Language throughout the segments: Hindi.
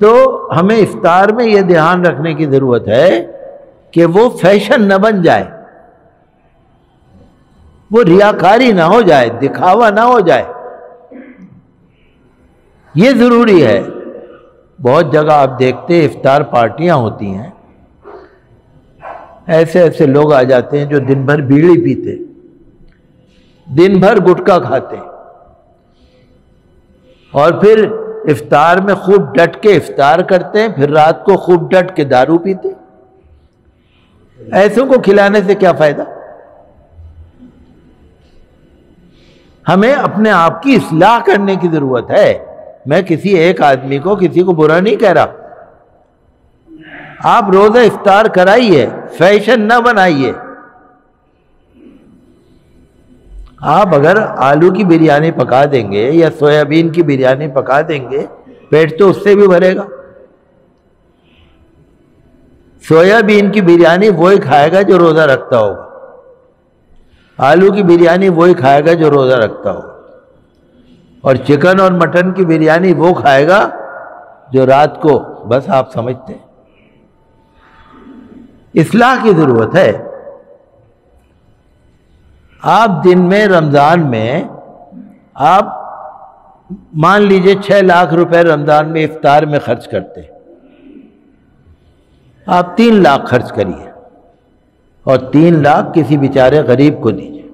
तो हमें इफ्तार में यह ध्यान रखने की ज़रूरत है कि वो फैशन न बन जाए, वो रियाकारी ना हो जाए, दिखावा ना हो जाए, ये ज़रूरी है। बहुत जगह आप देखते हैं इफ्तार पार्टियां होती हैं, ऐसे ऐसे लोग आ जाते हैं जो दिन भर बीड़ी पीते, दिन भर गुटखा खाते और फिर इफ्तार में खूब डट के इफ्तार करते हैं, फिर रात को खूब डट के दारू पीते। ऐसों को खिलाने से क्या फायदा? हमें अपने आप की इस्लाह करने की जरूरत है। मैं किसी एक आदमी को, किसी को बुरा नहीं कह रहा। आप रोजा इफ्तार कराइए, फैशन ना बनाइए। आप अगर आलू की बिरयानी पका देंगे या सोयाबीन की बिरयानी पका देंगे, पेट तो उससे भी भरेगा। सोयाबीन की बिरयानी वही खाएगा जो रोजा रखता होगा, आलू की बिरयानी वही खाएगा जो रोजा रखता होगा, और चिकन और मटन की बिरयानी वो खाएगा जो रात को, बस आप समझते हैं। इस्लाह की जरूरत है। आप दिन में, रमजान में आप मान लीजिए 6 लाख रुपए रमजान में इफ्तार में खर्च करते हैं, आप 3 लाख खर्च करिए और 3 लाख किसी बेचारे गरीब को दीजिए।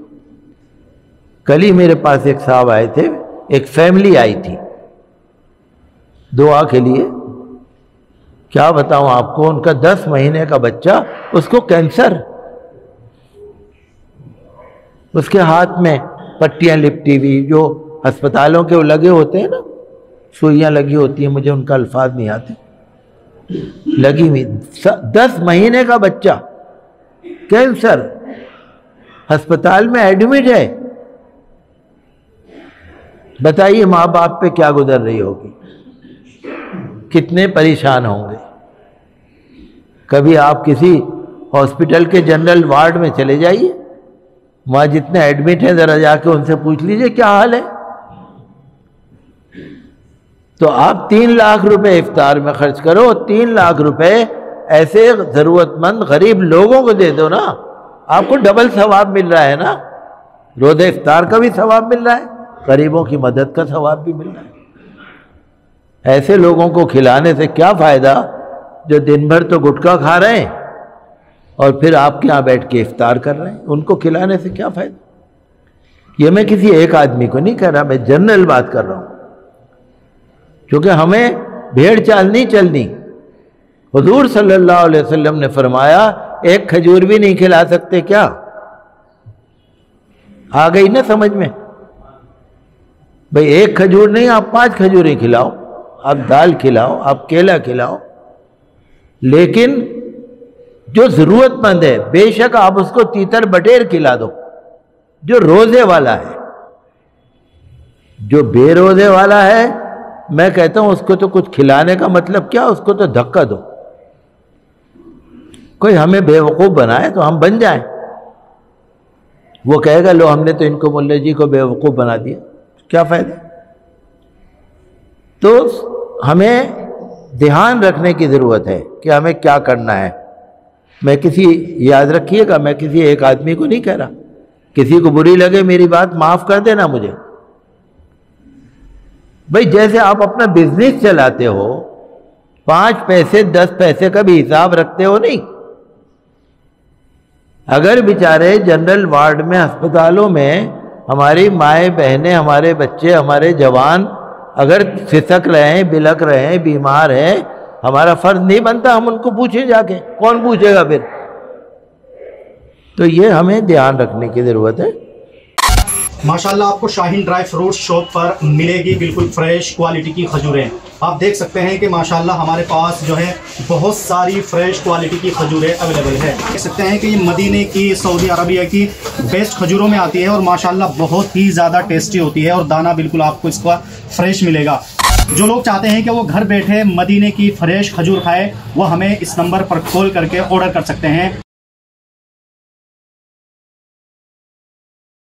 कल ही मेरे पास एक साहब आए थे, एक फैमिली आई थी दुआ के लिए। क्या बताऊं आपको, उनका 10 महीने का बच्चा, उसको कैंसर, उसके हाथ में पट्टियां लिपटी हुई, जो अस्पतालों के वो लगे होते हैं ना, सुइयां लगी होती हैं, मुझे उनका अल्फाज नहीं आते, लगी हुई। 10 महीने का बच्चा कैंसर, अस्पताल में एडमिट है। बताइए माँ बाप पे क्या गुजर रही होगी, कितने परेशान होंगे। कभी आप किसी हॉस्पिटल के जनरल वार्ड में चले जाइए, वहां जितने एडमिट हैं जरा जाके उनसे पूछ लीजिए क्या हाल है। तो आप 3 लाख रुपए इफ्तार में खर्च करो, 3 लाख रुपए ऐसे जरूरतमंद गरीब लोगों को दे दो ना, आपको डबल सवाब मिल रहा है ना। रोज़े इफ्तार का भी सवाब मिल रहा है, गरीबों की मदद का सवाब भी मिल रहा है। ऐसे लोगों को खिलाने से क्या फायदा जो दिन भर तो गुटखा खा रहे हैं और फिर आपके यहाँ बैठ के इफ्तार कर रहे हैं, उनको खिलाने से क्या फायदा। ये मैं किसी एक आदमी को नहीं कह रहा, मैं जनरल बात कर रहा हूं, क्योंकि हमें भेड़ चाल नहीं चलनी। हुजूर सल्लल्लाहु अलैहि वसल्लम ने फरमाया, एक खजूर भी नहीं खिला सकते क्या? आ गई ना समझ में? भाई एक खजूर नहीं, आप 5 खजूरें खिलाओ, आप दाल खिलाओ, आप केला खिलाओ, लेकिन जो जरूरतमंद है बेशक आप उसको तीतर बटेर खिला दो। जो रोजे वाला है, जो बेरोजे वाला है, मैं कहता हूं उसको तो कुछ खिलाने का मतलब क्या, उसको तो धक्का दो। कोई हमें बेवकूफ बनाए तो हम बन जाएं। वो कहेगा लो हमने तो इनको मुल्ला जी को बेवकूफ बना दिया, क्या फायदा। तो हमें ध्यान रखने की जरूरत है कि हमें क्या करना है। मैं किसी, याद रखिएगा, मैं किसी एक आदमी को नहीं कह रहा, किसी को बुरी लगे मेरी बात माफ कर देना मुझे। भाई जैसे आप अपना बिजनेस चलाते हो, 5 पैसे 10 पैसे का भी हिसाब रखते हो नहीं। अगर बेचारे जनरल वार्ड में, अस्पतालों में हमारी माएँ बहनें, हमारे बच्चे, हमारे जवान अगर सिसक रहे हैं, बिलक रहे हैं, बीमार हैं, हमारा फर्ज नहीं बनता हम उनको पूछे जाके? कौन पूछेगा फिर? तो ये हमें ध्यान रखने की जरूरत है। माशाल्लाह आपको शाहीन ड्राई फ्रूट शॉप पर मिलेगी बिल्कुल फ्रेश क्वालिटी की खजूरें। आप देख सकते हैं कि माशाल्लाह हमारे पास जो है बहुत सारी फ्रेश क्वालिटी की खजूरें अवेलेबल है। देख सकते हैं कि ये मदीने की, सऊदी अरबिया की बेस्ट खजूरों में आती है और माशाल्लाह बहुत ही ज़्यादा टेस्टी होती है और दाना बिल्कुल आपको इसका फ्रेश मिलेगा। जो लोग चाहते हैं कि वो घर बैठे मदीने की फ्रेश खजूर खाए, वो हमें इस नंबर पर कॉल करके ऑर्डर कर सकते हैं।